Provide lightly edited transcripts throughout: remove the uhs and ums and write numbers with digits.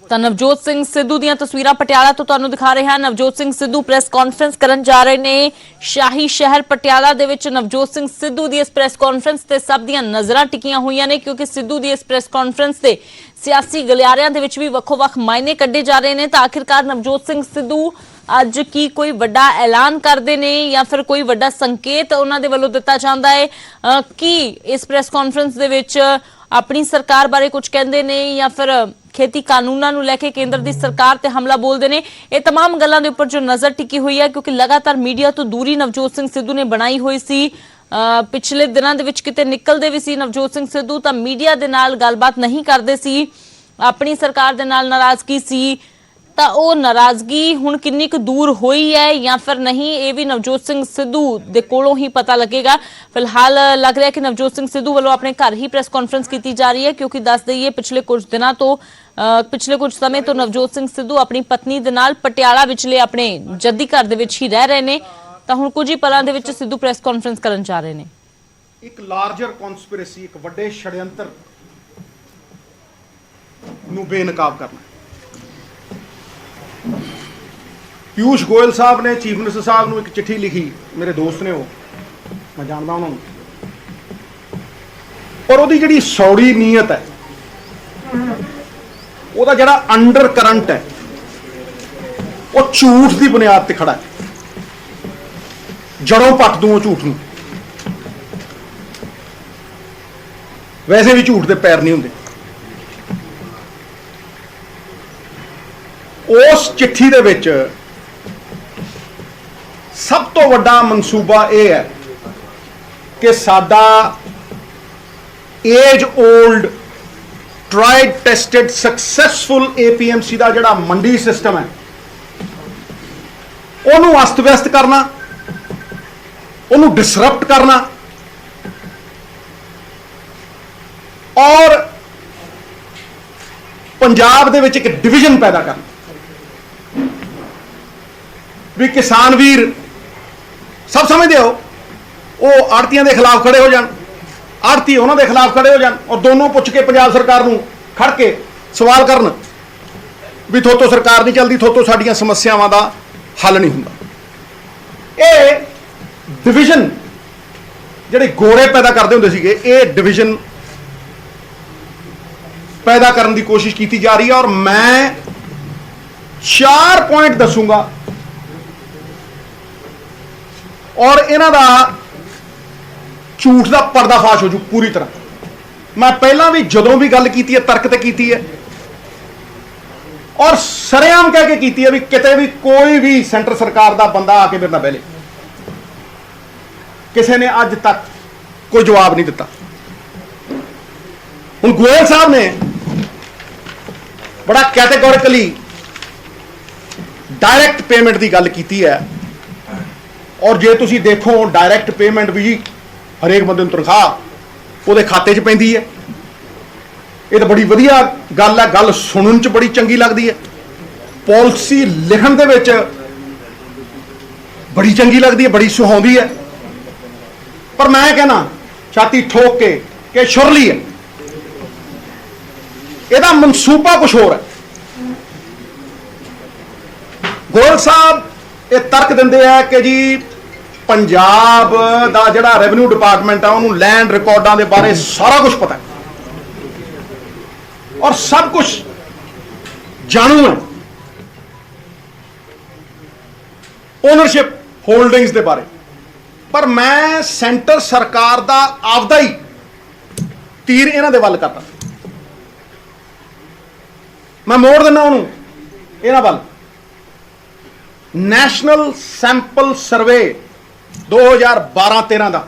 ਤਾਂ ਨਵਜੋਤ ਸਿੰਘ ਸਿੱਧੂ ਦੀਆਂ ਤਸਵੀਰਾਂ ਪਟਿਆਲਾ ਤੋਂ ਤੁਹਾਨੂੰ ਦਿਖਾ ਰਹੇ ਹਾਂ। ਨਵਜੋਤ ਸਿੰਘ ਸਿੱਧੂ ਪ੍ਰੈਸ ਕਾਨਫਰੰਸ ਕਰਨ ਜਾ ਰਹੇ ਨੇ ਸ਼ਾਹੀ ਸ਼ਹਿਰ ਪਟਿਆਲਾ ਦੇ ਵਿੱਚ। ਨਵਜੋਤ ਸਿੰਘ ਸਿੱਧੂ ਦੀ ਇਸ ਪ੍ਰੈਸ ਕਾਨਫਰੰਸ ਤੇ ਸਭ ਦੀਆਂ ਨਜ਼ਰਾਂ ਟਿਕੀਆਂ ਹੋਈਆਂ ਨੇ ਕਿਉਂਕਿ ਸਿੱਧੂ ਦੀ ਇਸ ਪ੍ਰੈਸ ਕਾਨਫਰੰਸ ਤੇ ਸਿਆਸੀ ਗਲਿਆਰਿਆਂ ਦੇ ਵਿੱਚ ਵੀ ਵੱਖੋ-ਵੱਖ ਮਾਇਨੇ ਕੱਢੇ ਜਾ ਰਹੇ ਨੇ। ਤਾਂ ਆਖਿਰਕਾਰ ਨਵਜੋਤ ਸਿੰਘ ਸਿੱਧੂ ਅੱਜ ਕੀ ਕੋਈ ਵੱਡਾ ਐਲਾਨ ਕਰਦੇ ਨੇ ਜਾਂ ਫਿਰ ਕੋਈ ਵੱਡਾ ਸੰਕੇਤ ਉਹਨਾਂ ਦੇ ਵੱਲੋਂ ਦਿੱਤਾ ਜਾਂਦਾ ਹੈ ਕਿ ਇਸ ਪ੍ਰੈਸ ਕਾਨਫਰੰਸ ਦੇ ਵਿੱਚ अपनी सरकार बारे कुछ कहते ने या फिर खेती कानूनों नूं लैके केंद्र की सरकार ते हमला बोलते हैं। ये तमाम गल्लां दे उपर जो नज़र टिकी हुई है क्योंकि लगातार मीडिया तो दूरी नवजोत सिंह सिद्धू ने बनाई हुई सी। पिछले दिनों दे विच किते निकलदे भी सी नवजोत सिंह सिद्धू तां मीडिया दे नाल गलबात नहीं करदे सी, अपनी सरकार दे नाल नाराज़गी सी। ਤਾਂ ਉਹ ਨਾਰਾਜ਼ਗੀ ਹੁਣ ਕਿੰਨੀ ਕੁ ਦੂਰ ਹੋਈ ਹੈ ਜਾਂ ਫਿਰ ਨਹੀਂ, ਇਹ ਵੀ ਨਵਜੋਤ ਸਿੰਘ ਸਿੱਧੂ ਦੇ ਕੋਲੋਂ ਹੀ ਪਤਾ ਲੱਗੇਗਾ। ਫਿਲਹਾਲ ਲੱਗ ਰਿਹਾ ਕਿ ਨਵਜੋਤ ਸਿੰਘ ਸਿੱਧੂ ਵੱਲੋਂ ਆਪਣੇ ਘਰ ਹੀ ਪ੍ਰੈਸ ਕਾਨਫਰੰਸ ਕੀਤੀ ਜਾ ਰਹੀ ਹੈ ਕਿਉਂਕਿ ਦੱਸ ਦਈਏ ਪਿਛਲੇ ਕੁਝ ਸਮੇਂ ਤੋਂ ਨਵਜੋਤ ਸਿੰਘ ਸਿੱਧੂ ਆਪਣੀ ਪਤਨੀ ਦੇ ਨਾਲ ਪਟਿਆਲਾ ਵਿਚਲੇ ਆਪਣੇ ਜੱਦੀ ਘਰ ਦੇ ਵਿੱਚ ਹੀ ਰਹਿ ਰਹੇ ਨੇ। ਤਾਂ ਹੁਣ ਕੁਝ ਹੀ ਪਲਾਂ ਦੇ ਵਿੱਚ ਸਿੱਧੂ ਪ੍ਰੈਸ ਕਾਨਫਰੰਸ ਕਰਨ ਜਾ ਰਹੇ ਨੇ। ਇੱਕ ਲਾਰਜਰ ਕਨਸਪੀਰੇਸੀ, ਇੱਕ ਵੱਡੇ ਛੜਯੰਤਰ ਨੂੰ ਬੇਨਕਾਬ ਕਰਨਾ। पीयूष गोयल साहब ने चीफ मिनिस्टर साहब को एक चिट्ठी लिखी, मेरे दोस्त ने, वो मैं जानता उन्होंने, और वो जी सौड़ी नीयत है, वो जड़ा अंडर करंट है वो झूठ की बुनियाद पर खड़ा है। जड़ों पट दूँ झूठ नूं, वैसे भी झूठ के पैर नहीं होंगे। उस चिट्ठी दे विच सब तो वड्डा मनसूबा यह है कि साडा age old tried tested successful APMC का जिहड़ा मंडी सिस्टम है उन्होंने अस्त व्यस्त करना, उन्होंने डिसरप्ट करना और पंजाब दे विच एक डिविजन पैदा करना भी किसान वीर सब समझते हो वो आड़तियों के खिलाफ खड़े हो जान, आड़ती उन्होंने खिलाफ खड़े हो जान और दोनों पुछ के पंजाब सरकार नूं खड़ के सवाल करन भी थोतों सरकार नहीं चलती, थोतों साडियां समस्यावां दा हल नहीं हुंदा। ये डिविजन जिहड़े गोरे पैदा करते हुंदे सीगे, ये डिविजन पैदा करने की कोशिश की जा रही है और मैं 4 पॉइंट दसूंगा और इन्हां दा झूठ का पर्दाफाश हो जू पूरी तरह। मैं पहला भी जदों भी गल की है तर्क ते की है और सरेआम कह के की है भी किते भी कोई भी सेंटर सरकार का बंदा आके मेरे नाल बह ले, किसी ने अज तक कोई जवाब नहीं दिता। हुण गोयल साहब ने बड़ा कैटेगोरिकली डायरैक्ट पेमेंट की गल की है और जे तुसी देखो डायरैक्ट पेमेंट भी हरेक बंदे नूं तनख्वाह वो खाते च पैंदी है। ये तो बड़ी वधिया गल है, गल सुनन च बड़ी चंगी लगती है, पॉलिसी लिखण दे विच बड़ी चंगी लगती है, बड़ी सुहांदी है। पर मैं कहना छाती ठोक के कि शुरली है, ਇਹਦਾ मनसूबा कुछ होर है। गोयल साहब ये तर्क देंदे है कि जी पंजाब दा जिहड़ा रेवन्यू डिपार्टमेंट है उन्होंने लैंड रिकॉर्डां दे बारे सारा कुछ पता है और सब कुछ जानू है, ओनरशिप होल्डिंग्स दे बारे। पर मैं सेंटर सरकार दा आपदा ही तीर इन्हां दे वल करता, मैं मोड़ देना उन्होंने इन्हां वल। नैशनल सैंपल सर्वे 2012-13 का,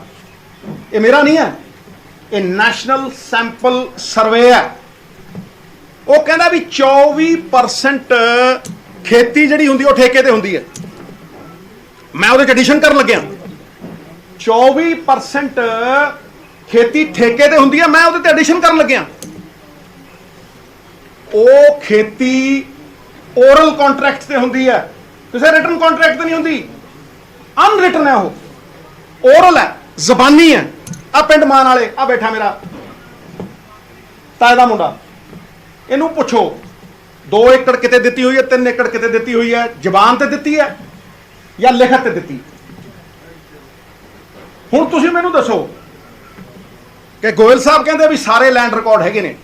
ये मेरा नहीं है, ये नैशनल सैंपल सर्वे है। वो कहना भी 24% खेती जिहड़ी हुंदी वो ठेके ते हुंदी है। मैं उहदे च एडिशन करन लग्या, 24% खेती ठेके ते हुंदी है, मैं उहदे ते एडिशन करन लग्या। वो खेती ओरल कॉन्ट्रैक्ट से होंगी है, किसी रिटन कॉन्ट्रैक्ट तो नहीं होंगी, अनरिटन है, वो ओरल है, जबानी है। आ पिंड मान वाले आ बैठा मेरा ताए दा मुंडा, ਇਹਨੂੰ ਪੁੱਛੋ 2 ਏਕੜ ਕਿਤੇ ਦਿੱਤੀ ਹੋਈ ਹੈ, 3 ਏਕੜ ਕਿਤੇ ਦਿੱਤੀ ਹੋਈ ਹੈ, ਜ਼ਬਾਨ ਤੇ ਦਿੱਤੀ ਹੈ ਜਾਂ ਲਿਖਤ ਤੇ ਦਿੱਤੀ? ਹੁਣ ਤੁਸੀਂ ਮੈਨੂੰ ਦੱਸੋ ਕਿ ਗੋਇਲ ਸਾਹਿਬ ਕਹਿੰਦੇ ਵੀ ਸਾਰੇ ਲੈਂਡ ਰਿਕਾਰਡ ਹੈਗੇ ਨੇ,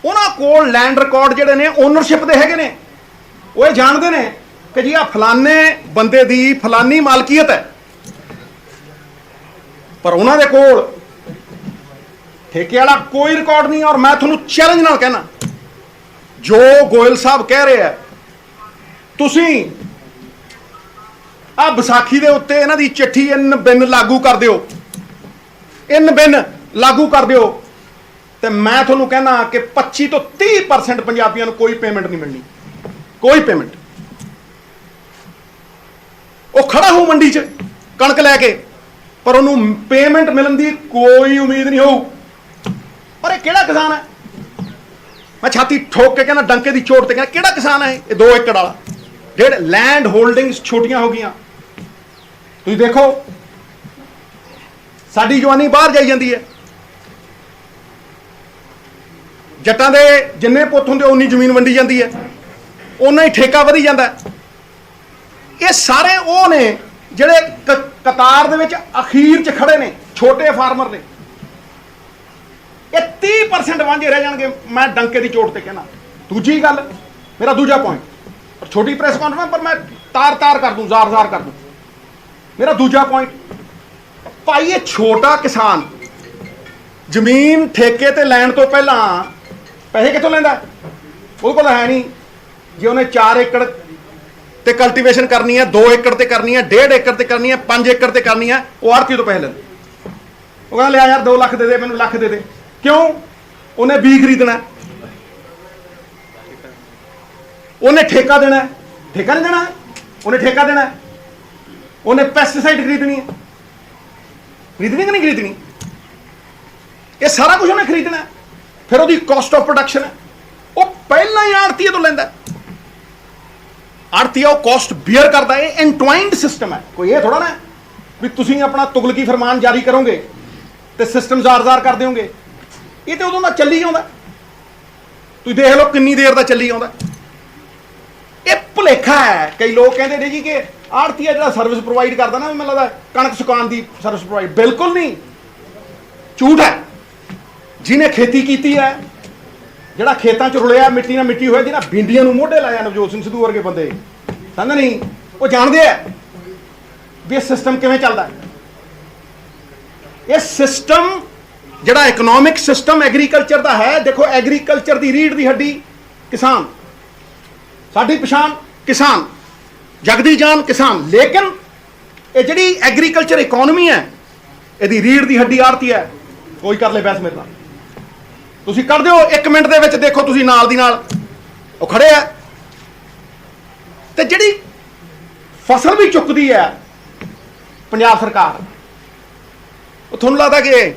ਉਹਨਾਂ ਕੋਲ ਲੈਂਡ ਰਿਕਾਰਡ ਜਿਹੜੇ ਨੇ ਓਨਰਸ਼ਿਪ ਦੇ ਹੈਗੇ ਨੇ, ਉਹ ਇਹ ਜਾਣਦੇ ਨੇ ਕਿ ਜੀ ਆ ਫਲਾਣੇ ਬੰਦੇ ਦੀ ਫਲਾਨੀ ਮਾਲਕੀਅਤ ਹੈ, ਪਰ ਉਹਨਾਂ ਦੇ ਕੋਲ ਠੇਕੇ ਵਾਲਾ ਕੋਈ ਰਿਕਾਰਡ ਨਹੀਂ। ਔਰ ਮੈਂ ਤੁਹਾਨੂੰ ਚੈਲੰਜ ਨਾਲ ਕਹਿਣਾ, ਜੋ ਗੋਇਲ ਸਾਹਿਬ ਕਹਿ ਰਹੇ ਆ, ਤੁਸੀਂ ਆ ਵਿਸਾਖੀ ਦੇ ਉੱਤੇ ਇਹਨਾਂ ਦੀ ਚਿੱਠੀ ਇਨ ਬਿਨ ਲਾਗੂ ਕਰ ਦਿਓ, ਇਨ ਬਿਨ ਲਾਗੂ ਕਰ ਦਿਓ, ਤੇ ਮੈਂ ਤੁਹਾਨੂੰ ਕਹਿਣਾ ਕਿ 25 ਤੋਂ 30% ਪੰਜਾਬੀਆਂ ਨੂੰ ਕੋਈ ਪੇਮੈਂਟ ਨਹੀਂ ਮਿਲਣੀ, ਕੋਈ ਪੇਮੈਂਟ। ਉਹ ਖੜਾ ਹੋ ਮੰਡੀ 'ਚ ਕਣਕ ਲੈ ਕੇ, ਪਰ ਉਹਨੂੰ ਪੇਮੈਂਟ ਮਿਲਣ ਦੀ ਕੋਈ ਉਮੀਦ ਨਹੀਂ ਹੋਊ। ਪਰ ਇਹ ਕਿਹੜਾ ਕਿਸਾਨ ਹੈ? ਮੈਂ ਛਾਤੀ ਠੋਕ ਕੇ ਕਹਿੰਦਾ, ਡੰਕੇ ਦੀ ਚੋਟ ਤੇ ਕਹਿੰਦਾ, ਕਿਹੜਾ ਕਿਸਾਨ ਹੈ ਇਹ 2 ਏਕੜ ਵਾਲਾ? ਜਿਹੜੇ ਲੈਂਡ ਹੋਲਡਿੰਗਸ ਛੋਟੀਆਂ ਹੋ ਗਈਆਂ। ਤੁਸੀਂ ਦੇਖੋ ਸਾਡੀ ਜਵਾਨੀ ਬਾਹਰ ਜਾਈ ਜਾਂਦੀ ਹੈ, ਜੱਟਾਂ ਦੇ ਜਿੰਨੇ ਪੁੱਤ ਹੁੰਦੇ ਉਨੀ ਜ਼ਮੀਨ ਵੰਡੀ ਜਾਂਦੀ ਹੈ, ਉਨਾ ਹੀ ਠੇਕਾ ਵਧੀ ਜਾਂਦਾ। ਇਹ ਸਾਰੇ ਉਹ ਨੇ ਜਿਹੜੇ ਕਤਾਰ ਦੇ ਵਿੱਚ ਅਖੀਰ 'ਚ ਖੜੇ ਨੇ, ਛੋਟੇ ਫਾਰਮਰ ਨੇ। ਇਹ 30% ਵਾਂਝੇ ਰਹਿ ਜਾਣਗੇ, ਮੈਂ ਡੰਕੇ ਦੀ ਚੋਟ ਤੇ ਕਹਿਣਾ। ਦੂਜੀ ਗੱਲ, ਮੇਰਾ ਦੂਜਾ ਪੁਆਇੰਟ, ਛੋਟੀ ਪ੍ਰੈਸ ਕਾਨਫਰੰਸ ਪਰ ਮੈਂ ਤਾਰ ਕਰ ਦੂੰ, ਜ਼ਾਰ ਕਰ ਦੂੰ। ਮੇਰਾ ਦੂਜਾ ਪੁਆਇੰਟ, ਭਾਈ ਇਹ ਛੋਟਾ ਕਿਸਾਨ ਜ਼ਮੀਨ ਠੇਕੇ ਤੇ ਲੈਣ ਤੋਂ ਪਹਿਲਾਂ ਪੈਸੇ ਕਿੱਥੋਂ ਲੈਂਦਾ? ਉਹਦੇ ਕੋਲ ਹੈ ਨਹੀਂ। ਜੇ ਉਹਨੇ 4 ਏਕੜ ਤੇ ਕਲਟੀਵੇਸ਼ਨ ਕਰਨੀ ਹੈ, 2 ਏਕੜ ਤੇ ਕਰਨੀ ਹੈ, 1.5 ਏਕੜ ਤੇ ਕਰਨੀ ਹੈ, 5 ਏਕੜ ਤੇ ਕਰਨੀ ਹੈ, ਉਹ ਆੜ੍ਹਤੀ ਤੋਂ ਪੈਸੇ ਲੈਂਦਾ। ਉਹ ਕਹਿੰਦਾ ਲਿਆ ਯਾਰ 2 ਲੱਖ ਦੇ ਦੇ, ਮੈਨੂੰ ਲੱਖ ਦੇ ਦੇ। ਕਿਉਂ? ਉਹਨੇ ਬੀਜ ਖਰੀਦਣਾ, ਉਹਨੇ ਠੇਕਾ ਦੇਣਾ। ਠੇਕਾ ਨਹੀਂ ਦੇਣਾ, ਉਹਨੇ ਠੇਕਾ ਦੇਣਾ। ਉਹਨੇ ਪੈਸਟੀਸਾਈਡ ਖਰੀਦਣੀ ਹੈ, ਖਰੀਦਣੀ ਕਿ ਨਹੀਂ ਖਰੀਦਣੀ? ਇਹ ਸਾਰਾ ਕੁਝ ਉਹਨੇ ਖਰੀਦਣਾ। ਫਿਰ ਉਹਦੀ ਕਾਸਟ ਆਫ ਪ੍ਰੋਡਕਸ਼ਨ ਹੈ, ਉਹ ਪਹਿਲਾਂ ਹੀ ਆੜ੍ਹਤੀਏ ਤੋਂ ਲੈਂਦਾ। ਆੜ੍ਹਤੀਆ ਉਹ ਕਾਸਟ ਬੀਅਰ ਕਰਦਾ। ਇਹ ਐਨਟਵਾਈਨਡ ਸਿਸਟਮ ਹੈ। ਕੋਈ ਇਹ ਥੋੜਾ ਨਾ ਵੀ ਤੁਸੀਂ ਆਪਣਾ ਤੁਗਲਕੀ ਫਰਮਾਨ ਜਾਰੀ ਕਰੋਗੇ ਤੇ ਸਿਸਟਮ ਜ਼ਾਰ ਕਰ ਦਿਓਗੇ। ਇਹ ਤੇ ਉਦੋਂ ਦਾ ਚੱਲੀ ਆਉਂਦਾ। ਤੁਸੀਂ ਦੇਖ ਲਓ ਕਿੰਨੀ ਦੇਰ ਦਾ ਚੱਲੀ ਆਉਂਦਾ। ਇਹ ਭੁਲੇਖਾ ਹੈ। ਕਈ ਲੋਕ ਕਹਿੰਦੇ ਨੇ ਜੀ ਕਿ ਆੜ੍ਹਤੀਆ ਜਿਹੜਾ ਸਰਵਿਸ ਪ੍ਰੋਵਾਈਡ ਕਰਦਾ ਨਾ, ਮੈਨੂੰ ਲੱਗਦਾ ਕਣਕ ਸੁਕਾਉਣ ਦੀ ਸਰਵਿਸ ਪ੍ਰੋਵਾਈਡ। ਬਿਲਕੁਲ ਨਹੀਂ, ਝੂਠ ਹੈ। ਜਿਹਨੇ ਖੇਤੀ ਕੀਤੀ ਹੈ, ਜਿਹੜਾ ਖੇਤਾਂ 'ਚ ਰੁਲਿਆ, ਮਿੱਟੀ ਨਾਲ ਮਿੱਟੀ ਹੋਇਆ, ਜਿਹਨਾਂ ਬਿੰਦੀਆਂ ਨੂੰ ਮੋਢੇ ਲਾਇਆ, ਨਵਜੋਤ ਸਿੰਘ ਸਿੱਧੂ ਵਰਗੇ ਬੰਦੇ, ਸਮਝ ਨਹੀਂ, ਉਹ ਜਾਣਦੇ ਆ ਵੀ ਇਹ ਸਿਸਟਮ ਕਿਵੇਂ ਚੱਲਦਾ। ਇਹ ਸਿਸਟਮ ਜਿਹੜਾ ਇਕਨੋਮਿਕ ਸਿਸਟਮ ਐਗਰੀਕਲਚਰ ਦਾ ਹੈ, ਦੇਖੋ ਐਗਰੀਕਲਚਰ ਦੀ ਰੀੜ੍ਹ ਦੀ ਹੱਡੀ ਕਿਸਾਨ, ਸਾਡੀ ਪਛਾਣ ਕਿਸਾਨ, ਜਗਦੀ ਜਾਨ ਕਿਸਾਨ। ਲੇਕਿਨ ਇਹ ਜਿਹੜੀ ਐਗਰੀਕਲਚਰ ਇਕਨੋਮੀ ਹੈ, ਇਹਦੀ ਰੀੜ੍ਹ ਦੀ ਹੱਡੀ ਆੜ੍ਹਤੀ ਹੈ। ਕੋਈ ਕਰ ਲੈ ਬਹਿਸ ਮੇਰੇ ਨਾਲ, ਤੁਸੀਂ ਕਰ ਦਿਓ 1 ਮਿੰਟ ਦੇ ਵਿੱਚ। ਦੇਖੋ ਤੁਸੀਂ ਨਾਲ ਦੀ ਨਾਲ ਉਹ ਖੜੇ ਆ, ਤੇ ਜਿਹੜੀ ਫਸਲ ਵੀ ਚੁੱਕਦੀ ਹੈ ਪੰਜਾਬ ਸਰਕਾਰ, ਉਹ ਤੁਹਾਨੂੰ ਲੱਗਦਾ ਕਿ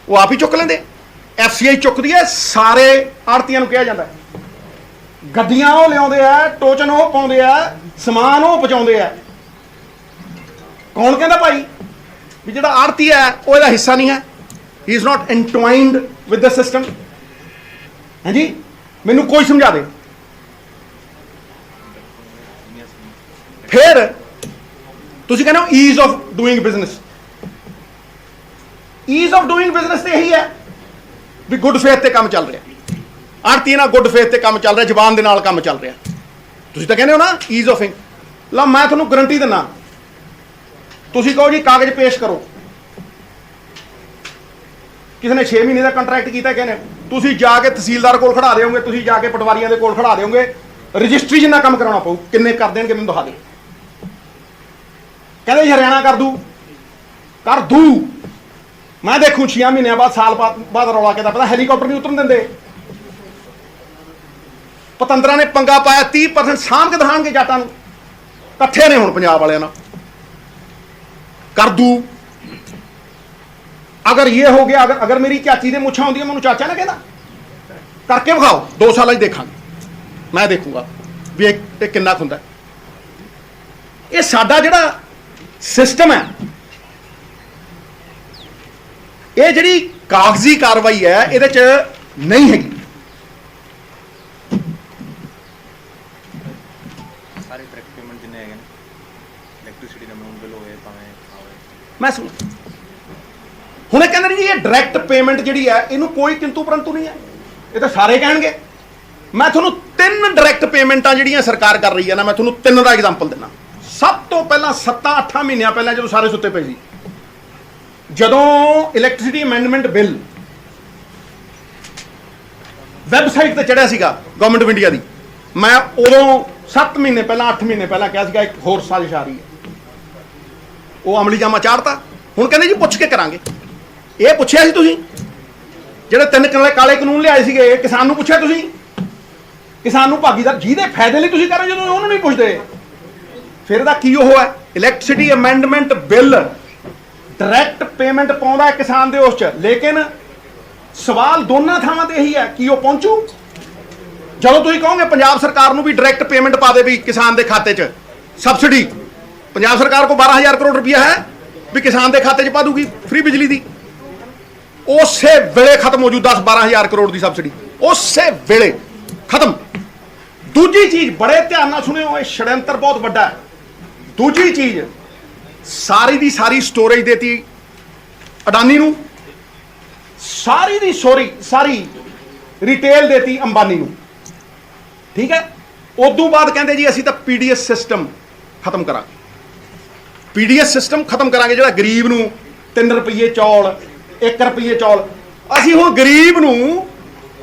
ਉਹ ਆਪ ਹੀ ਚੁੱਕ ਲੈਂਦੇ? FCI ਚੁੱਕਦੀ ਹੈ। ਸਾਰੇ ਆੜ੍ਹਤੀਆਂ ਨੂੰ ਕਿਹਾ ਜਾਂਦਾ, ਗੱਡੀਆਂ ਉਹ ਲਿਆਉਂਦੇ ਆ, ਟੋਚਨ ਉਹ ਪਾਉਂਦੇ ਆ, ਸਮਾਨ ਉਹ ਪਹੁੰਚਾਉਂਦੇ ਆ। ਕੌਣ ਕਹਿੰਦਾ ਭਾਈ ਵੀ ਜਿਹੜਾ ਆੜ੍ਹਤੀ ਹੈ ਉਹ ਇਹਦਾ ਹਿੱਸਾ ਨਹੀਂ ਹੈ? He is not entwined with the system. ਹਾਂਜੀ, ਮੈਨੂੰ ਕੋਈ ਸਮਝਾ ਦੇ। ਫਿਰ ਤੁਸੀਂ ਕਹਿੰਦੇ ਹੋ ease of doing business. Ease of doing business ਤੇ ਇਹੀ ਹੈ ਵੀ ਗੁੱਡ ਫੇਥ ਤੇ ਕੰਮ ਚੱਲ ਰਿਹਾ। ਆੜ੍ਹਤੀ ਨਾਲ ਗੁੱਡ ਫੇਥ ਤੇ ਕੰਮ ਚੱਲ ਰਿਹਾ, ਜ਼ਬਾਨ ਦੇ ਨਾਲ ਕੰਮ ਚੱਲ ਰਿਹਾ। ਤੁਸੀਂ ਤਾਂ ਕਹਿੰਦੇ ਹੋ ਨਾ ਈਜ਼ ਆਫ। ਲਾ ਮੈਂ ਤੁਹਾਨੂੰ ਗਰੰਟੀ ਦਿੰਦਾ, ਤੁਸੀਂ ਕਹੋ ਜੀ ਕਾਗਜ਼ ਪੇਸ਼ ਕਰੋ, ਕਿਸੇ ਨੇ 6 ਮਹੀਨੇ ਦਾ ਕੰਟਰੈਕਟ ਕੀਤਾ, ਕਹਿੰਦੇ ਤੁਸੀਂ ਜਾ ਕੇ ਤਹਿਸੀਲਦਾਰ ਕੋਲ ਖੜਾ ਦਿਓਗੇ, ਤੁਸੀਂ ਜਾ ਕੇ ਪਟਵਾਰੀਆਂ ਦੇ ਕੋਲ ਖੜਾ ਦਿਓਗੇ, ਰਜਿਸਟਰੀ ਜਿੰਨਾ ਕੰਮ ਕਰਾਉਣਾ ਪਊ। ਕਿੰਨੇ ਕਰ ਦੇਣਗੇ ਮੈਨੂੰ ਦਿਖਾ ਦਿਓ। ਕਹਿੰਦੇ ਹਰਿਆਣਾ ਕਰ ਦੂ। ਮੈਂ ਦੇਖੂ 6 ਮਹੀਨਿਆਂ ਬਾਅਦ, ਸਾਲ ਬਾਅਦ ਰੌਲਾ ਕਿਹਦਾ ਪਤਾ। ਹੈਲੀਕਾਪਟਰ ਨਹੀਂ ਉਤਰਨ ਦਿੰਦੇ। ਪਤੰਦਰਾਂ ਨੇ ਪੰਗਾ ਪਾਇਆ, 30% ਸਾਂਭ ਕੇ ਦਿਖਾਣਗੇ ਜੱਟਾਂ ਨੂੰ। ਇਕੱਠੇ ਨੇ ਹੁਣ ਪੰਜਾਬ ਵਾਲਿਆਂ ਨਾਲ। ਕਰ ਦੂ। ਅਗਰ ਇਹ ਹੋ ਗਿਆ, ਅਗਰ ਮੇਰੀ ਚਾਚੀ ਦੇ ਮੁੱਛਾਂ ਹੁੰਦੀਆਂ, ਮੈਨੂੰ ਚਾਚਾ ਨਾ ਕਹਿੰਦਾ ਕਰਕੇ ਵਿਖਾਓ, 2 ਸਾਲਾਂ 'ਚ ਦੇਖਾਂਗੇ। ਮੈਂ ਦੇਖੂੰਗਾ ਵੀ ਇਹ ਕਿੰਨਾ ਕੁ ਹੁੰਦਾ। ਇਹ ਸਾਡਾ ਜਿਹੜਾ ਸਿਸਟਮ ਹੈ, ਇਹ ਜਿਹੜੀ ਕਾਗਜ਼ੀ ਕਾਰਵਾਈ ਹੈ, ਇਹਦੇ 'ਚ ਨਹੀਂ ਹੈਗੀ। ਸਾਰੇ ਡਾਇਰੈਕਟ ਪੇਮੈਂਟ ਜਿੰਨੇ ਹੈਗੇ ਨੇ ਇਲੈਕਟ੍ਰਿਸਿਟੀ ਦਾ ਬਿੱਲ ਹੋਏ ਭਾਵੇਂ ਹੋਵੇ ਮੈਂ ਸੁਣ ਹੁਣ ਇਹ ਕਹਿੰਦੇ ਨੇ ਜੀ ਇਹ ਡਾਇਰੈਕਟ ਪੇਮੈਂਟ ਜਿਹੜੀ ਹੈ ਇਹਨੂੰ ਕੋਈ ਕਿੰਤੂ ਪਰੰਤੂ ਨਹੀਂ ਹੈ, ਇਹ ਤਾਂ ਸਾਰੇ ਕਹਿਣਗੇ। ਮੈਂ ਤੁਹਾਨੂੰ 3 ਡਾਇਰੈਕਟ ਪੇਮੈਂਟਾਂ ਜਿਹੜੀਆਂ ਸਰਕਾਰ ਕਰ ਰਹੀ ਹੈ ਨਾ, ਮੈਂ ਤੁਹਾਨੂੰ 3 ਦਾ ਐਗਜ਼ਾਮਪਲ ਦਿੰਦਾ। ਸਭ ਤੋਂ ਪਹਿਲਾਂ 7-8 ਮਹੀਨਿਆਂ ਪਹਿਲਾਂ ਜਦੋਂ ਸਾਰੇ ਸੁੱਤੇ ਪਏ ਸੀ, ਜਦੋਂ ਇਲੈਕਟ੍ਰਿਸਿਟੀ ਅਮੈਂਡਮੈਂਟ ਬਿੱਲ ਵੈਬਸਾਈਟ ਤੇ ਚੜਿਆ ਸੀਗਾ ਗਵਰਨਮੈਂਟ ਆਫ ਇੰਡੀਆ ਦੀ, ਮੈਂ ਉਦੋਂ 7 ਮਹੀਨੇ ਪਹਿਲਾਂ 8 ਮਹੀਨੇ ਪਹਿਲਾਂ ਕਿਹਾ ਸੀਗਾ ਇੱਕ ਹੋਰ ਸਾਜ਼ਿਸ਼ ਆ ਰਹੀ ਹੈ। ਉਹ ਅਮਲੀ ਜਾਮਾ ਚਾੜਤਾ। ਹੁਣ ਕਹਿੰਦੇ ਜੀ ਪੁੱਛ ਕੇ ਕਰਾਂਗੇ। ਇਹ ਪੁੱਛਿਆ ਸੀ ਤੁਸੀਂ ਜਿਹੜੇ 3 ਕਾਲੇ ਕਾਨੂੰਨ ਲਿਆਏ ਸੀਗੇ, ਕਿਸਾਨ ਨੂੰ ਪੁੱਛਿਆ ਤੁਸੀਂ? ਕਿਸਾਨ ਨੂੰ ਭਾਗੀਦਾਰ ਜਿਹਦੇ ਫਾਇਦੇ ਲਈ ਤੁਸੀਂ ਕਰ ਰਹੇ ਜਦੋਂ ਉਹਨੂੰ ਨਹੀਂ ਪੁੱਛਦੇ, ਫਿਰ ਇਹਦਾ ਕੀ ਉਹ ਹੈ? Electricity amendment bill direct payment ਪਾਉਂਦਾ ਕਿਸਾਨ ਦੇ ਉਸ 'ਚ, ਲੇਕਿਨ ਸਵਾਲ ਦੋਨਾਂ ਥਾਵਾਂ ਤੇ ਇਹੀ ਹੈ ਕਿ ਉਹ ਪਹੁੰਚੂ। ਜਦੋਂ ਤੁਸੀਂ ਕਹੋਗੇ ਪੰਜਾਬ ਸਰਕਾਰ ਨੂੰ ਵੀ ਡਾਇਰੈਕਟ ਪੇਮੈਂਟ ਪਾ ਦੇ ਵੀ ਕਿਸਾਨ ਦੇ ਖਾਤੇ 'ਚ ਸਬਸਿਡੀ, ਪੰਜਾਬ ਸਰਕਾਰ ਕੋਲ 12,000 ਕਰੋੜ ਰੁਪਇਆ ਹੈ ਵੀ ਕਿਸਾਨ ਦੇ ਖਾਤੇ 'ਚ ਪਾ ਦੂਗੀ ਫ੍ਰੀ ਬਿਜਲੀ ਦੀ, ਉਸੇ ਵੇਲੇ ਖਤਮ ਹੋ ਜੂ 10-12,000 ਕਰੋੜ ਦੀ ਸਬਸਿਡੀ, ਉਸੇ ਵੇਲੇ ਖਤਮ। ਦੂਜੀ ਚੀਜ਼ ਬੜੇ ਧਿਆਨ ਨਾਲ ਸੁਣਿਓ, ਇਹ ਛੜਯੰਤਰ ਬਹੁਤ ਵੱਡਾ ਹੈ। ਦੂਜੀ ਚੀਜ਼ ਸਾਰੀ ਦੀ ਸਾਰੀ ਸਟੋਰੇਜ ਦੇਤੀ ਅਡਾਨੀ ਨੂੰ, ਸਾਰੀ ਦੀ ਸਾਰੀ ਰਿਟੇਲ ਦੇਤੀ ਅੰਬਾਨੀ ਨੂੰ, ਠੀਕ ਹੈ। ਉਦੋਂ ਬਾਅਦ ਕਹਿੰਦੇ ਜੀ ਅਸੀਂ ਤਾਂ ਪੀਡੀਐਸ ਸਿਸਟਮ ਖਤਮ ਕਰਾਂਗੇ। ਪੀਡੀਐਸ ਸਿਸਟਮ ਖਤਮ ਕਰਾਂਗੇ, ਜਿਹੜਾ ਗਰੀਬ ਨੂੰ 3 ਰੁਪਏ ਚੌਲ 1 ਰੁਪਏ ਚੌਲ, ਅਸੀਂ ਹੁਣ ਗਰੀਬ ਨੂੰ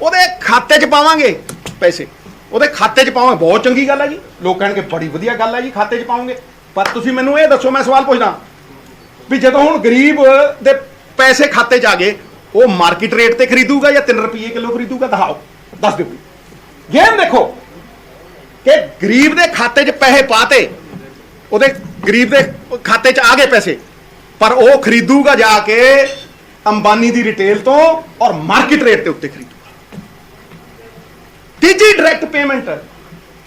ਉਹਦੇ ਖਾਤੇ 'ਚ ਪਾਵਾਂਗੇ ਪੈਸੇ, ਉਹਦੇ ਖਾਤੇ 'ਚ ਪਾਵਾਂਗੇ। ਬਹੁਤ ਚੰਗੀ ਗੱਲ ਹੈ ਜੀ, ਲੋਕ ਕਹਿਣਗੇ ਬੜੀ ਵਧੀਆ ਗੱਲ ਹੈ ਜੀ ਖਾਤੇ 'ਚ ਪਾਉਂਗੇ। ਪਰ ਤੁਸੀਂ ਮੈਨੂੰ ਇਹ ਦੱਸੋ, ਮੈਂ ਸਵਾਲ ਪੁੱਛਦਾ ਵੀ ਜਦੋਂ ਹੁਣ ਗਰੀਬ ਦੇ ਪੈਸੇ ਖਾਤੇ 'ਚ ਆ ਗਏ, ਉਹ ਮਾਰਕੀਟ ਰੇਟ ਤੇ ਖਰੀਦੂਗਾ ਜਾਂ 3 ਰੁਪਏ ਕਿਲੋ ਖਰੀਦੂਗਾ? ਦਿਖਾਓ, ਦੱਸ ਦਿਓ। ਗੇਮ ਦੇਖੋ ਕਿ ਗਰੀਬ ਦੇ ਖਾਤੇ 'ਚ ਪੈਸੇ ਪਾਤੇ, ਉਹਦੇ ਗਰੀਬ ਦੇ ਖਾਤੇ 'ਚ ਆ ਗਏ ਪੈਸੇ, ਪਰ ਉਹ ਖਰੀਦੂਗਾ ਜਾ ਕੇ ਅੰਬਾਨੀ ਦੀ ਰਿਟੇਲ ਤੋਂ ਔਰ ਮਾਰਕੀਟ ਰੇਟ ਦੇ ਉੱਤੇ ਖਰੀਦੂਗਾ। ਤੀਜੀ ਡਾਇਰੈਕਟ ਪੇਮੈਂਟ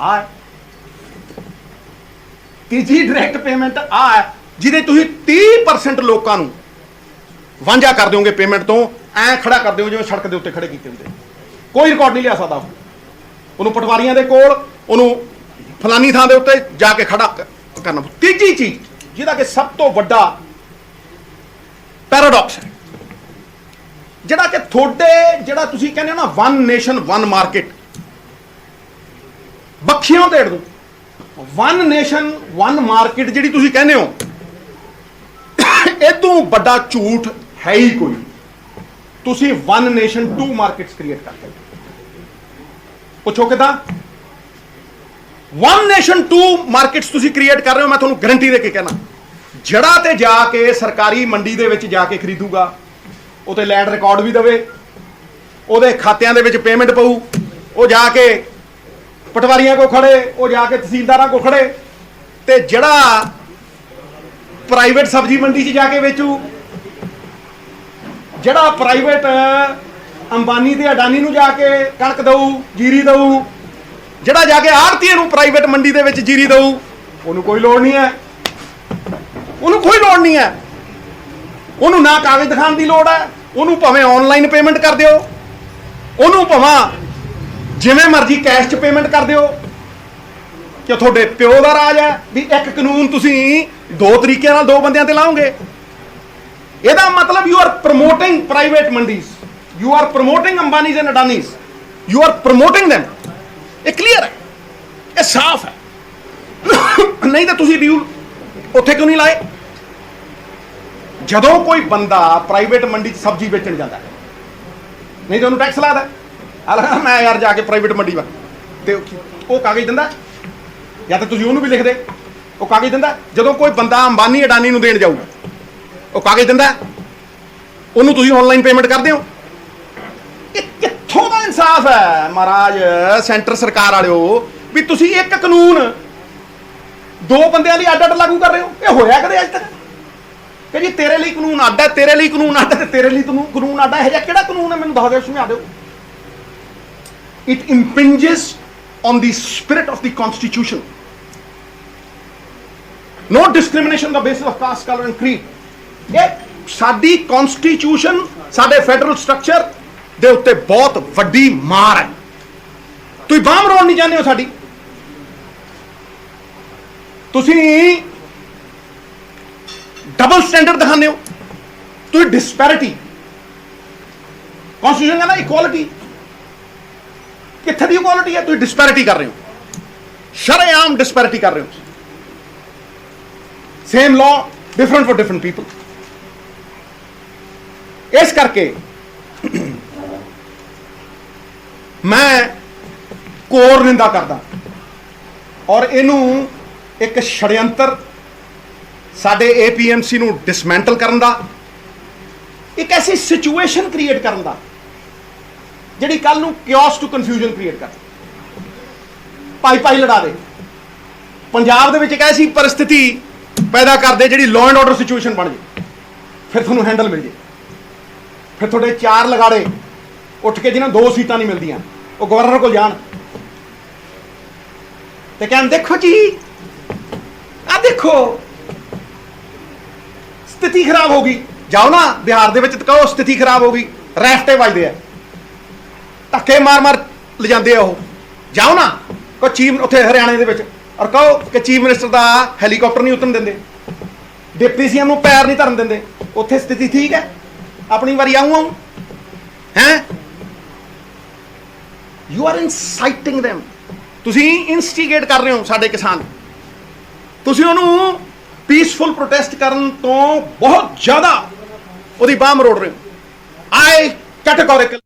ਆ, ਤੀਜੀ ਡਾਇਰੈਕਟ ਪੇਮੈਂਟ ਆ ਜਿਹਦੇ ਤੁਸੀਂ 30% ਲੋਕਾਂ ਨੂੰ ਵਾਂਝਾ ਕਰ ਦਿਓਗੇ ਪੇਮੈਂਟ ਤੋਂ, ਐ ਖੜਾ ਕਰ ਦਿਓ ਜਿਵੇਂ ਸੜਕ ਦੇ ਉੱਤੇ ਖੜੇ ਕੀਤੇ ਹੁੰਦੇ, ਕੋਈ ਰਿਕਾਰਡ ਨਹੀਂ ਲਿਆ ਸਕਦਾ ਉਹਨੂੰ ਪਟਵਾਰੀਆਂ ਦੇ ਕੋਲ, ਉਹਨੂੰ ਫਲਾਨੀ ਥਾਂ ਦੇ ਉੱਤੇ ਜਾ ਕੇ ਖੜਾ ਕਰਨਾ। ਤੀਜੀ ਚੀਜ਼ ਜਿਹਦਾ ਕਿ ਸਭ ਤੋਂ ਵੱਡਾ ਪੈਰਾਡੌਕਸ ਹੈ, ਜਿਹੜਾ ਕਿ ਤੁਹਾਡੇ ਜਿਹੜਾ ਤੁਸੀਂ ਕਹਿੰਦੇ ਹੋ ਨਾ 1 ਨੇਸ਼ਨ 1 ਮਾਰਕੀਟ, ਬੱਖੀਆਂ ਢੇੜ ਦੂੰ। 1 ਨੇਸ਼ਨ 1 ਮਾਰਕੀਟ ਜਿਹੜੀ ਤੁਸੀਂ ਕਹਿੰਦੇ ਹੋ, ਇਹ ਤੋਂ ਵੱਡਾ ਝੂਠ ਹੈ ਹੀ ਕੋਈ। ਤੁਸੀਂ 1 ਨੇਸ਼ਨ 2 ਮਾਰਕੀਟਸ ਕ੍ਰੀਏਟ ਕਰਦੇ ਹੋ। ਪੁੱਛੋ ਕਿਦਾਂ? 1 ਨੇਸ਼ਨ 2 ਮਾਰਕੀਟਸ ਤੁਸੀਂ ਕ੍ਰੀਏਟ ਕਰ ਰਹੇ ਹੋ। ਮੈਂ ਤੁਹਾਨੂੰ ਗਾਰੰਟੀ ਦੇ ਕੇ ਕਹਿਣਾ, ਜੜਾ ਤੇ ਜਾ ਕੇ ਸਰਕਾਰੀ ਮੰਡੀ ਦੇ ਵਿੱਚ ਜਾ ਕੇ ਖਰੀਦੂਗਾ, ਉਤੇ ਲੈਂਡ ਰਿਕਾਰਡ ਵੀ ਦੇਵੇ, ਉਹਦੇ ਖਾਤਿਆਂ ਦੇ ਵਿੱਚ ਪੇਮੈਂਟ ਪਊ, ਉਹ ਜਾ ਕੇ ਪਟਵਾਰੀਆਂ ਕੋ ਖੜੇ, ਉਹ ਜਾ ਕੇ ਤਹਿਸੀਲਦਾਰਾਂ ਕੋ ਖੜੇ, ਤੇ ਜਿਹੜਾ ਪ੍ਰਾਈਵੇਟ ਸਬਜ਼ੀ ਮੰਡੀ 'ਚ ਜਾ ਕੇ ਵੇਚੂ, ਜਿਹੜਾ ਪ੍ਰਾਈਵੇਟ ਅੰਬਾਨੀ ਤੇ ਅਡਾਨੀ ਨੂੰ ਜਾ ਕੇ ਕਣਕ ਦਊ, ਜੀਰੀ ਦਊ, ਜਿਹੜਾ ਜਾ ਕੇ ਆੜ੍ਹਤੀਏ ਨੂੰ ਪ੍ਰਾਈਵੇਟ ਮੰਡੀ ਦੇ ਵਿੱਚ ਜੀਰੀ ਦਊ, ਉਹਨੂੰ ਕੋਈ ਲੋੜ ਨਹੀਂ ਹੈ, ਉਹਨੂੰ ਕੋਈ ਲੋੜ ਨਹੀਂ ਹੈ, ਉਹਨੂੰ ਨਾ ਕਾਗਜ਼ ਦਿਖਾਉਣ ਦੀ ਲੋੜ ਹੈ, ਉਹਨੂੰ ਭਾਵੇਂ ਆਨਲਾਈਨ ਪੇਮੈਂਟ ਕਰ ਦਿਓ, ਉਹਨੂੰ ਭਾਵੇਂ ਜਿਵੇਂ ਮਰਜ਼ੀ ਕੈਸ਼ 'ਚ ਪੇਮੈਂਟ ਕਰ ਦਿਓ। ਕਿ ਤੁਹਾਡੇ ਪਿਓ ਦਾ ਰਾਜ ਹੈ ਵੀ ਇੱਕ ਕਾਨੂੰਨ ਤੁਸੀਂ 2 ਤਰੀਕਿਆਂ ਨਾਲ 2 ਬੰਦਿਆਂ ਤੇ ਲਾਓਗੇ? ਇਹਦਾ ਮਤਲਬ you are promoting private mandis, you are promoting Ambanis and Adanis, you are promoting them। ਇਹ ਕਲੀਅਰ ਹੈ, ਇਹ ਸਾਫ਼ ਹੈ। ਨਹੀਂ ਤਾਂ ਤੁਸੀਂ ਰਿਊਲ ਉੱਥੇ ਕਿਉਂ ਨਹੀਂ ਲਾਏ? ਜਦੋਂ ਕੋਈ ਬੰਦਾ ਪ੍ਰਾਈਵੇਟ ਮੰਡੀ 'ਚ ਸਬਜ਼ੀ ਵੇਚਣ ਜਾਂਦਾ, ਨਹੀਂ ਤਾਂ ਉਹਨੂੰ ਟੈਕਸ ਲਾਦਾ। ਆ ਮੈਂ ਯਾਰ ਜਾ ਕੇ ਪ੍ਰਾਈਵੇਟ ਮੰਡੀ ਵਾ, ਤੇ ਉਹ ਕਾਗਜ਼ ਦਿੰਦਾ, ਜਾਂ ਤਾਂ ਤੁਸੀਂ ਉਹਨੂੰ ਵੀ ਲਿਖਦੇ, ਉਹ ਕਾਗਜ਼ ਦਿੰਦਾ। ਜਦੋਂ ਕੋਈ ਬੰਦਾ ਅੰਬਾਨੀ ਅਡਾਨੀ ਨੂੰ ਦੇਣ ਜਾਊਗਾ, ਉਹ ਕਾਗਜ਼ ਦਿੰਦਾ, ਉਹਨੂੰ ਤੁਸੀਂ ਆਨਲਾਈਨ ਪੇਮੈਂਟ ਕਰਦੇ ਹੋ। ਇਹ ਕਿੱਥੋਂ ਦਾ ਇਨਸਾਫ ਹੈ ਮਹਾਰਾਜ ਸੈਂਟਰ ਸਰਕਾਰ ਵਾਲਿਓ, ਵੀ ਤੁਸੀਂ ਇੱਕ ਕਾਨੂੰਨ 2 ਬੰਦਿਆਂ ਲਈ ਅੱਡ-ਅੱਡ ਲਾਗੂ ਕਰ ਰਹੇ ਹੋ? ਇਹ ਹੋਇਆ ਕਦੇ ਅੱਜ ਤੱਕ? ਕਿ ਜੀ ਤੇਰੇ ਲਈ ਕਾਨੂੰਨ ਅੱਡ ਹੈ, ਤੇਰੇ ਲਈ ਕਾਨੂੰਨ ਅੱਡ ਹੈ, ਤੇ ਤੇਰੇ ਲਈ ਕਾਨੂੰਨ ਅੱਡ ਹੈ? ਇਹ ਜਿਹਾ ਕਿਹੜਾ ਕਾਨੂੰਨ ਹੈ? ਮੈਨੂੰ ਦੱਸ ਦਿਓ, ਸਮਝਾ ਦਿਓ। It impinges on the spirit of the Constitution. No discrimination on the basis of caste, color and creed. ਇਹ ਸਾਡੀ ਕਨਸਟੀਟਿਊਸ਼ਨ, ਸਾਡੇ ਫੈਡਰਲ ਸਟਰਕਚਰ ਦੇ ਉੱਤੇ ਬਹੁਤ ਵੱਡੀ ਮਾਰ ਹੈ। ਤੁਸੀਂ ਬਾਂਹ ਮਰੋੜ ਨਹੀਂ ਚਾਹੁੰਦੇ ਹੋ ਸਾਡੀ? ਤੁਸੀਂ ਡਬਲ ਸਟੈਂਡਰਡ ਦਿਖਾਉਂਦੇ ਹੋ, ਤੁਸੀਂ ਡਿਸਪੈਰਿਟੀ। ਕਨਸਟੀਟਿਊਸ਼ਨ ਕਹਿੰਦਾ ਇਕੁਆਲਿਟੀ, ਕਿੱਥੇ ਦੀ ਇਕੁਆਲਿਟੀ ਹੈ? ਤੁਸੀਂ ਡਿਸਪੈਰਿਟੀ ਕਰ ਰਹੇ ਹੋ, ਸ਼ਰੇਆਮ ਡਿਸਪੈਰਿਟੀ ਕਰ ਰਹੇ ਹੋ। Same law different for different people. ਇਸ ਕਰਕੇ ਮੈਂ ਕੋਰ ਨਿੰਦਾ ਕਰਦਾ, ਔਰ ਇਹਨੂੰ ਇੱਕ ਛੜਯੰਤਰ ਸਾਡੇ APMC ਨੂੰ ਡਿਸਮੈਂਟਲ ਕਰਨ ਦਾ, ਇੱਕ ਐਸੀ ਸਿਚੁਏਸ਼ਨ ਕ੍ਰੀਏਟ ਕਰਨ ਦਾ ਜਿਹੜੀ ਕੱਲ ਨੂੰ ਕਿਓਸ ਟੂ ਕਨਫਿਊਜ਼ਨ ਕ੍ਰੀਏਟ ਕਰ, ਪਾਈ ਲੜਾ ਦੇ। ਪੰਜਾਬ ਦੇ ਵਿੱਚ ਇੱਕ ਐਸੀ ਪਰਿਸਥਿਤੀ ਪੈਦਾ ਕਰਦੇ ਜਿਹੜੀ ਲਾਅ ਐਂਡ ਆਰਡਰ ਸਿਚੁਏਸ਼ਨ ਬਣ ਜੇ, ਫਿਰ ਤੁਹਾਨੂੰ ਹੈਂਡਲ ਮਿਲ ਜੇ। ਫਿਰ ਤੁਹਾਡੇ 4 ਲਗਾੜੇ ਉੱਠ ਕੇ ਜਿਹਨਾਂ 2 ਸੀਟਾਂ ਨਹੀਂ ਮਿਲਦੀਆਂ, ਉਹ ਗਵਰਨਰ ਕੋਲ ਜਾਣ ਤੇ ਕਹਿਣ, ਦੇਖੋ ਜੀ ਆ ਦੇਖੋ ਸਥਿਤੀ ਖਰਾਬ ਹੋ ਗਈ। ਜਾਓ ਨਾ ਬਿਹਾਰ ਦੇ ਵਿੱਚ, ਕਹੋ ਸਥਿਤੀ ਖਰਾਬ ਹੋ ਗਈ, ਰੈਫਟੇ ਵੱਜਦੇ ਆ, ਧੱਕੇ ਮਾਰ ਲਿਜਾਂਦੇ ਆ ਉਹ। ਜਾਓ ਨਾ ਕੋ ਚੀਫ ਉੱਥੇ ਹਰਿਆਣੇ ਦੇ ਵਿੱਚ, ਔਰ ਕਹੋ ਕਿ ਚੀਫ ਮਿਨਿਸਟਰ ਦਾ ਹੈਲੀਕਾਪਟਰ ਨਹੀਂ ਉਤਰਨ ਦਿੰਦੇ, ਡਿਪਟੀ ਸੀਐਮ ਨੂੰ ਪੈਰ ਨਹੀਂ ਧਰਨ ਦਿੰਦੇ। ਉੱਥੇ ਸਥਿਤੀ ਠੀਕ ਹੈ, ਆਪਣੀ ਵਾਰੀ ਆਊਂ ਹੈ। ਯੂ ਆਰ ਇਨਸਾਈਟਿੰਗ them, ਤੁਸੀਂ ਇਨਸਟੀਗੇਟ ਕਰ ਰਹੇ ਹੋ ਸਾਡੇ ਕਿਸਾਨ। ਤੁਸੀਂ ਉਹਨੂੰ ਪੀਸਫੁਲ ਪ੍ਰੋਟੈਸਟ ਕਰਨ ਤੋਂ ਬਹੁਤ ਜ਼ਿਆਦਾ ਉਹਦੀ ਬਾਂਹ ਮਰੋੜ ਰਹੇ ਹੋ। ਆਈ ਕੈਟੇਗੋਰਿਕਲ